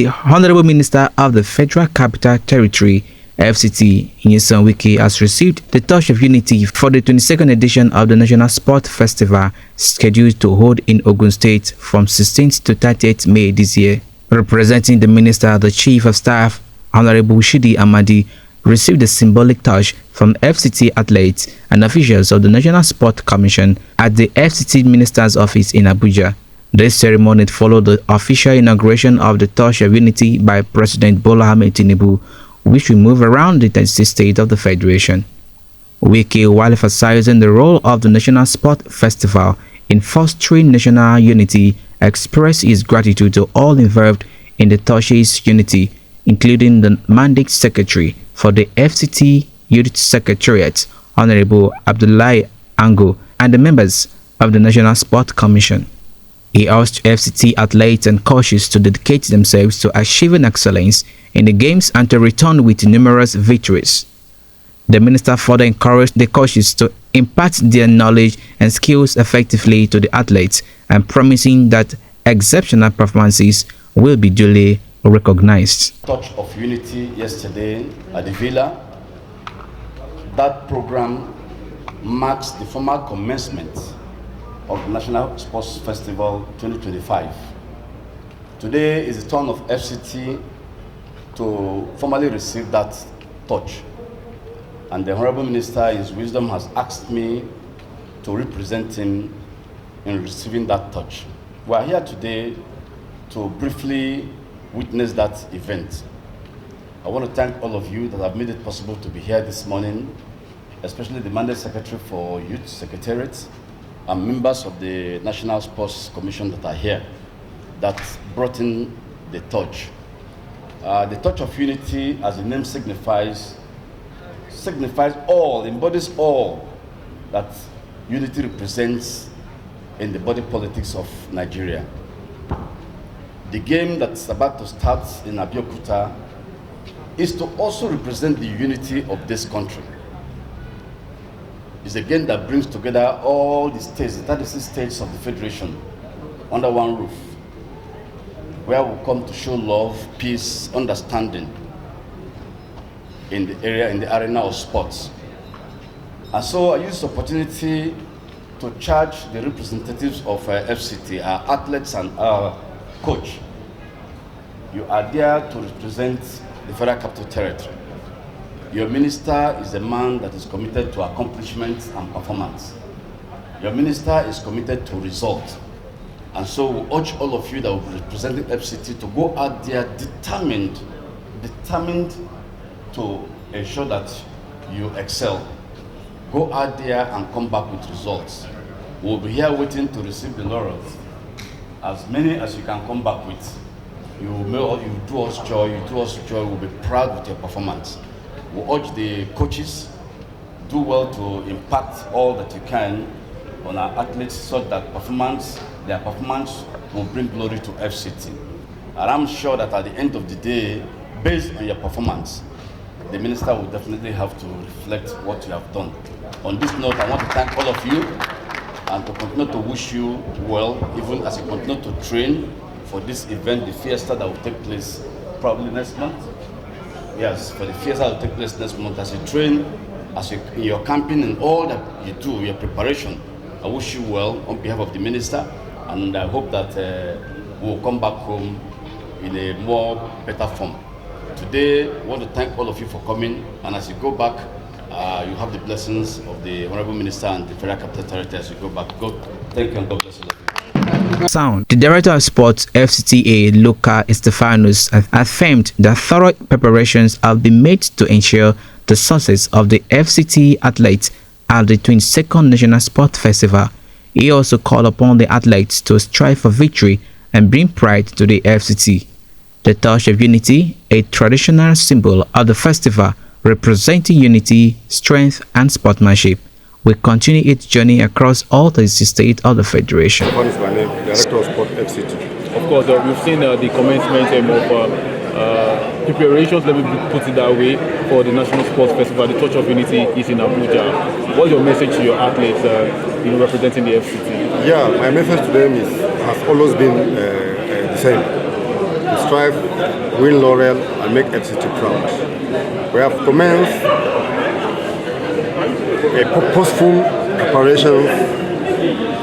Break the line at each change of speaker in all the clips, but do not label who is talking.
The Honorable Minister of the Federal Capital Territory, FCT, Nyesom Wike, has received the Touch of Unity for the 22nd edition of the National Sport Festival, scheduled to hold in Ogun State from 16th to 30th May this year. Representing the Minister, the Chief of Staff, Honorable Shidi Amadi, received the symbolic touch from FCT athletes and officials of the National Sport Commission at the FCT Minister's office in Abuja. This ceremony followed the official inauguration of the Touch of Unity by President Bola Ahmed Tinubu, which will move around the 36 states of the Federation. Wike, while emphasizing the role of the National Sport Festival in fostering national unity, expressed his gratitude to all involved in the Touch's unity, including the Mandate Secretary for the FCT Youth Secretariat, Honorable Abdullahi Ango, and the members of the National Sport Commission. He asked FCT athletes and coaches to dedicate themselves to achieving excellence in the games and to return with numerous victories. The minister further encouraged the coaches to impart their knowledge and skills effectively to the athletes, and promising that exceptional performances will be duly recognized.
Touch of Unity yesterday at the Villa. That program marks the formal commencement of the National Sports Festival 2025. Today is the turn of FCT to formally receive that touch, and the Honorable Minister in his wisdom has asked me to represent him in receiving that touch. We are here today to briefly witness that event. I want to thank all of you that have made it possible to be here this morning, especially the Mandate Secretary for Youth Secretariat and members of the National Sports Commission that are here, that brought in the touch. The Touch of Unity, as the name signifies all, embodies all that unity represents in the body politics of Nigeria. The game that's about to start in Abuja is to also represent the unity of this country. It's a game that brings together all the states, the 36 states of the Federation, under one roof, where we come to show love, peace, understanding in the arena of sports. And so I use this opportunity to charge the representatives of FCT, our athletes and our coach. You are there to represent the Federal Capital Territory. Your minister is a man that is committed to accomplishment and performance. Your minister is committed to result. And so we urge all of you that will be representing FCT to go out there determined to ensure that you excel. Go out there and come back with results. We'll be here waiting to receive the laurels. As many as you can come back with. You do us joy, we'll be proud with your performance. We urge the coaches, do well to impact all that you can on our athletes so that their performance will bring glory to FCT. And I'm sure that at the end of the day, based on your performance, the minister will definitely have to reflect what you have done. On this note, I want to thank all of you and to continue to wish you well, even as you continue to train for this event, the fiesta that will take place probably next month. Yes, for the fiesta that will take place next month, as you train, in your camping and all that you do, your preparation. I wish you well on behalf of the minister, and I hope that we'll come back home in a better form. Today, I want to thank all of you for coming, and as you go back, you have the blessings of the Honorable Minister and the Federal Capital Territory as you go back. Thank you and God bless you.
Sound. The Director of Sports, FCTA, Luca Estefanos, affirmed that thorough preparations have been made to ensure the success of the FCT athletes at the 22nd National Sport Festival. He also called upon the athletes to strive for victory and bring pride to the FCT. The Touch of Unity, a traditional symbol of the festival representing unity, strength, and sportsmanship, will continue its journey across all the states of the Federation.
What is my name? Director of Sport FCT.
Of course, we've seen the commencement of preparations, let me put it that way, for the National Sports Festival. The Touch of Unity is in Abuja. What's your message to your athletes representing the FCT?
Yeah, my message to them has always been the same. strive, win laurel, and make FCT proud. We have commenced a purposeful preparation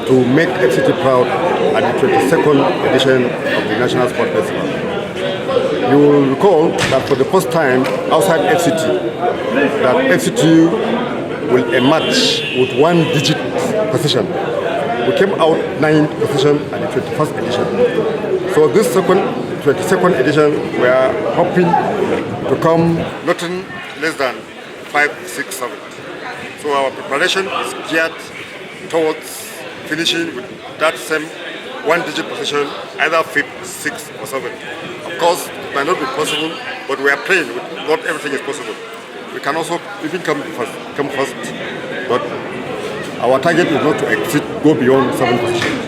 to make FCT proud at the 22nd edition of the National Sport Festival. You will recall that for the first time outside FCT, that FCT will emerge with one-digit position. We came out 9th position at the 21st edition. So this 22nd edition, we are hoping to come nothing less than 5, 6, 7. So our preparation is geared towards finishing with that same one-digit position, either 5th, 6th, or 7th. Of course, it might not be possible, but we are praying with God everything is possible. We can also even come first, but our target is not to exceed, go beyond 7 positions.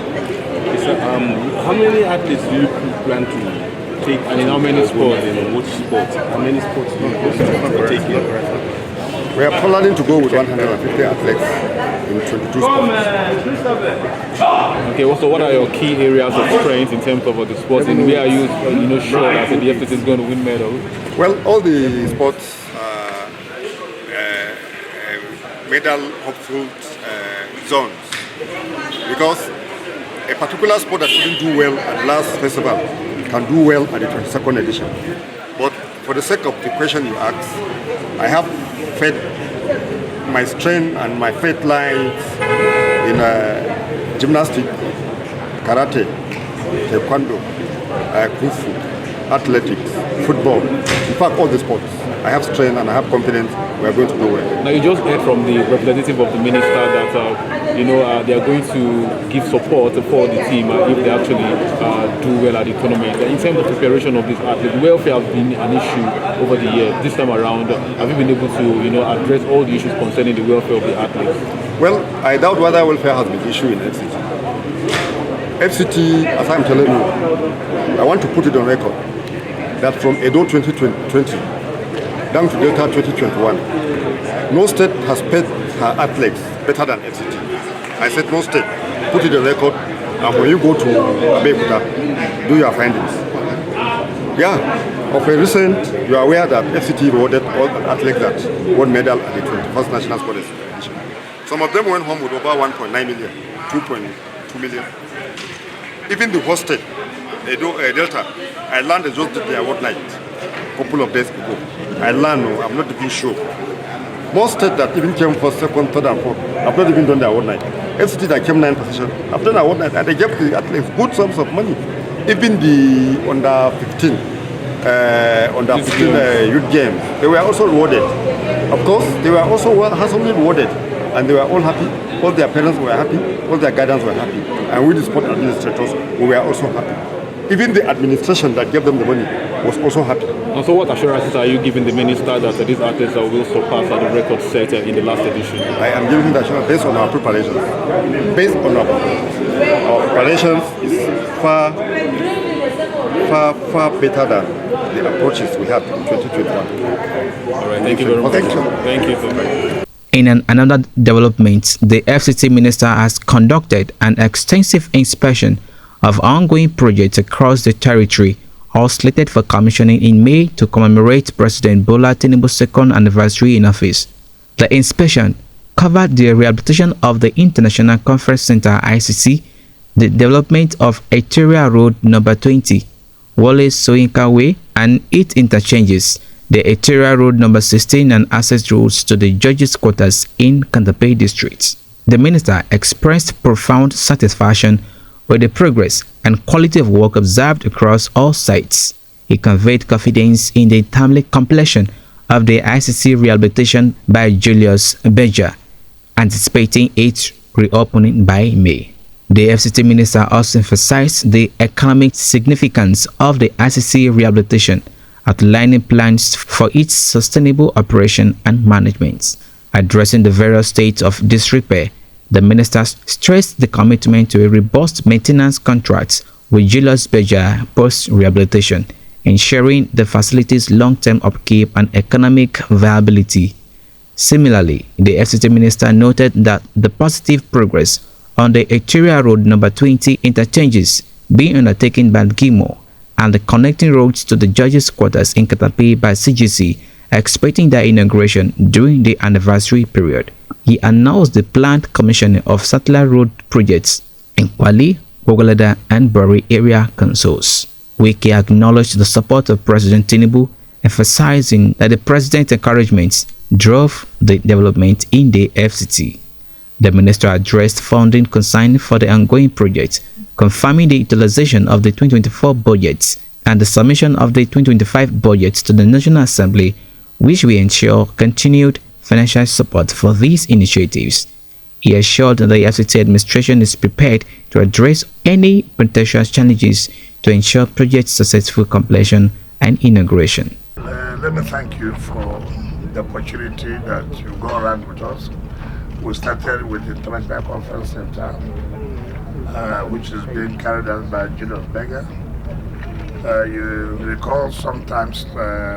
How many athletes do you plan to take?
And in how many sports?
In which sports? How many sports do you plan to take in?
We are planning to go with 150 athletes in 22 sports.
Okay, so what are your key areas of strength in terms of the sports, and where are you, sure that the FCT is going to win medals?
Well, all the sports medal hopeful zones, because a particular sport that didn't do well at the last festival can do well at the 22nd edition. But for the sake of the question you asked, I have fed my strength and my faith lines in gymnastics, karate, taekwondo, kung fu, athletics, football. In fact, all the sports. I have strength and I have confidence we are going to do well.
Now, you just heard from the representative of the minister that they are going to give support for the team if they actually do well at the tournament. In terms of preparation of this athlete, welfare has been an issue over the years. This time around, have you been able to address all the issues concerning the welfare of the athletes?
Well, I doubt whether welfare has been an issue in FCT. FCT, as I'm telling you, I want to put it on record that from Edo 2020 down to Delta 2021, no state has paid her athletes better than FCT. I said no state. Put it on record, and when you go to Abuja, do your findings. Yeah, of a recent, you are aware that FCT rewarded all the athletes that won medal at the 21st National Sport Exhibition. Some of them went home with over 1.9 million, 2.2 million. Even the host state, Delta, I learned they just did their award night a couple of days ago. I learned, I'm not even sure. Most states that even came first, second, third, and fourth have not even done their award night. FCT that came 9th position have done award night, and they gave the athletes good sums of money. Even the under 15 youth games, they were also rewarded. Of course, they were also handsomely rewarded, and they were all happy. All their parents were happy, all their guardians were happy, and we, the sport administrators, we were also happy. Even the administration that gave them the money was also happy.
And so what assurances are you giving the minister that these athletes will surpass the record set in the last edition?
I am giving the assurance based on our preparations. Based on our preparations is far better than the approaches we had in 2021.
All right, thank you very much. Thank you.
In another development, the FCT minister has conducted an extensive inspection of ongoing projects across the territory, all slated for commissioning in May to commemorate President Bola Tinubu's second anniversary in office. The inspection covered the rehabilitation of the International Conference Center (ICC), the development of Arterial Road Number 20, Wole Soyinka Way and its interchanges, the Arterial Road Number 16 and access roads to the judges' quarters in Kandape district. The minister expressed profound satisfaction with the progress and quality of work observed across all sites. He conveyed confidence in the timely completion of the ICC rehabilitation by Julius Beja, anticipating its reopening by May. The FCT minister also emphasized the economic significance of the ICC rehabilitation, outlining plans for its sustainable operation and management. Addressing the various states of disrepair, the minister stressed the commitment to a robust maintenance contract with Julius Beja post-rehabilitation, ensuring the facility's long-term upkeep and economic viability. Similarly, the FCT minister noted that the positive progress on the Arterial Road Number 20 interchanges being undertaken by GIMO and the connecting roads to the judges' quarters in Katapi by CGC, expecting their inauguration during the anniversary period. He announced the planned commissioning of satellite road projects in Kwali, Gwagwalada, and Buri area councils. Wike acknowledged the support of President Tinubu, emphasizing that the president's encouragements drove the development in the FCT. The minister addressed funding consigned for the ongoing project, confirming the utilization of the 2024 budgets and the submission of the 2025 budgets to the National Assembly, which will ensure continued financial support for these initiatives. He assured that the FCT administration is prepared to address any potential challenges to ensure project successful completion and inauguration.
Let me thank you for the opportunity that you go around with us. We started with the International Conference Center, which is being carried out by Julius Berger. You recall sometimes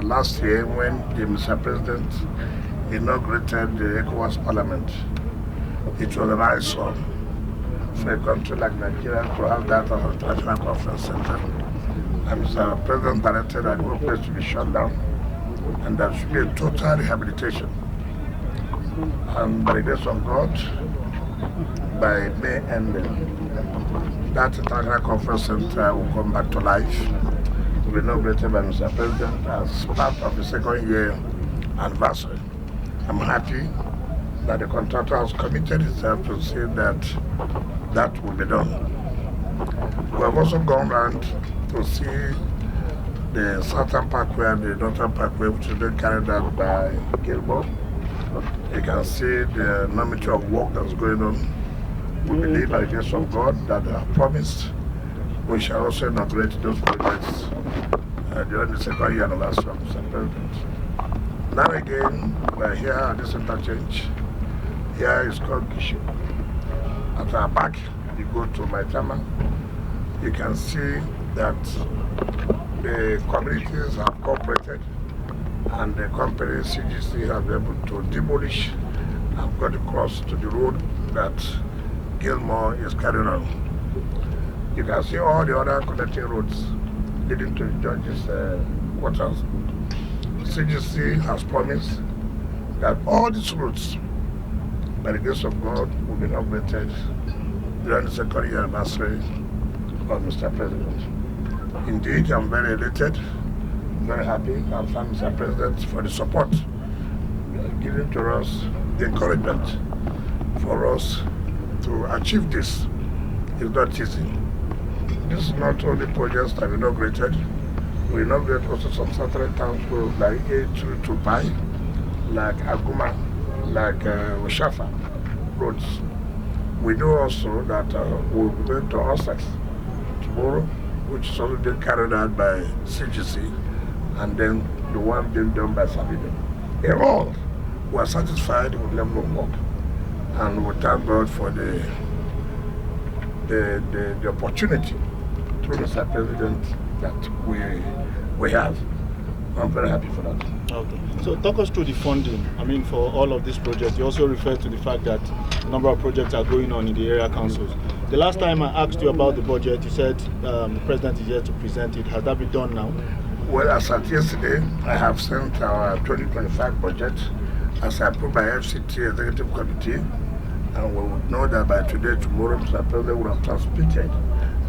last year when the Mr. President inaugurated the ECOWAS Parliament, it was a nice one for a country like Nigeria to have that as an International Conference Center. And Mr. President directed that the whole place to be shut down, and there should be a total rehabilitation. And by the grace of God, by May end, that International Conference Center will come back to life. It will be inaugurated by Mr. President as part of the second year anniversary. I'm happy that the contractor has committed itself to see that that will be done. We have also gone around to see the Southern Parkway and the Northern Parkway, which is being carried out by Gilmore. You can see the enormity of work that's going on. We believe by the grace of God that they have promised we shall also inaugurate those projects during the second year anniversary of Mr. President. Now again, we're here at this interchange. Here is called Kishu. At our back, you go to Maitama. You can see that the communities have cooperated and the company CGC have been able to demolish and got across to the road that Gilmore is carrying on. You can see all the other connecting roads leading to the judges' quarters. CGC has promised that all these roads, by the grace of God, will be inaugurated during the second year anniversary of Mr. President. Indeed, I'm very elated, very happy, and thank Mr. President for the support given to us, the encouragement for us to achieve this. It's not easy. This is not only projects that we inaugurated. We inaugurated also some satellite towns like A2 like Aguma, like Oshafa roads. We know also that we'll be going to Ossex tomorrow, which is also being carried out by CGC, and then the one being done by Sabido. In all, we are satisfied with the level of work, and we thank God for the opportunity through Mr. President that we have. I'm very happy for that.
Okay. So talk us through the funding. I mean, for all of these projects, you also referred to the fact that a number of projects are going on in the area councils. The last time I asked you about the budget, you said the president is here to present it. Has that been done now?
Well, as at yesterday, I have sent our 2025 budget as approved by FCT Executive Committee, and we would know that by today, tomorrow, Mr. President will have transmitted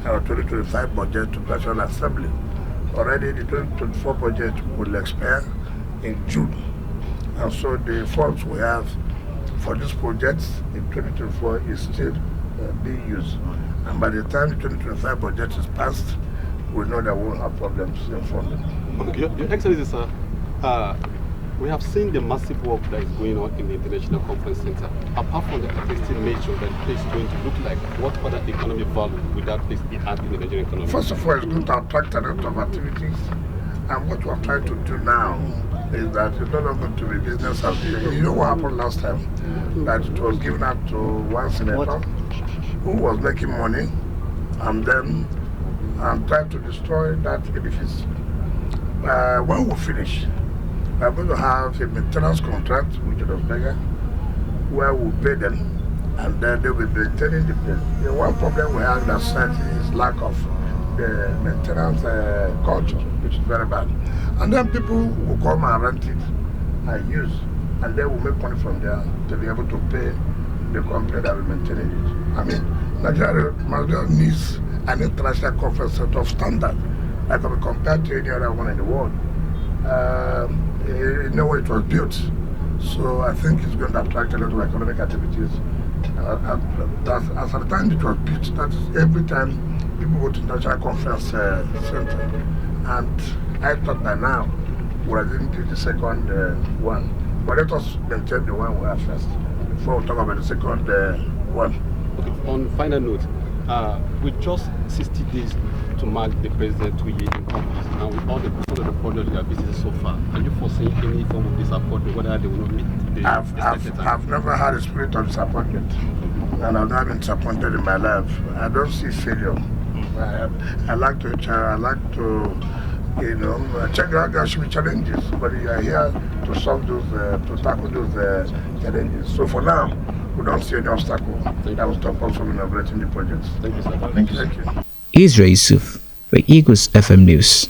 our 2025 budget to National Assembly. Already the 2024 budget will expire in June, and so the funds we have for these projects in 2024 is still being used. And by the time the 2025 budget is passed, we know that we won't have problems in funding.
Okay. Your Excellency, sir, we have seen the massive work that is going on in the International Conference Center. Apart from the existing nature that the place is going to look like, what other economic value would that place be adding in the Nigerian economy?
First of all, it's going to attract a lot of activities. And what we're trying to do now is that it's no longer to be business as usual. You know what happened last time? That it was given out to one senator who was making money and then tried to destroy that edifice. When we finish, we're going to have a maintenance contract with Julius Berger where we'll pay them and then they will be maintaining the place. The one problem we have in that society is lack of the maintenance culture, which is very bad. And then people will come and rent it and use, and they will make money from there to be able to pay the company that will maintain it. I mean, Nigeria needs an international conference center of standard that can be compared to any other one in the world. You know where it was built, so I think it's going to attract a lot of economic activities. As at the time it was built, that is every time people go to National Conference Center, and I thought by now we didn't do the second one, but let us maintain the one we have first before we talk about the second one.
Okay. On final note, with just 60 days to mark the president's 2 years in office, and with all the projects you have visited so far, are you foreseeing any form of disappointment, whether they will not meet the
I've never had a spirit of disappointment, and I've never been disappointed in my life. I don't see failure. I like to, there should be challenges, but you are here to solve those, to tackle those challenges. So for now, we don't see any obstacle that will stop us from inaugurating the projects.
Thank you, sir.
Thank you.
Israel Yusuf for Eagles FM News.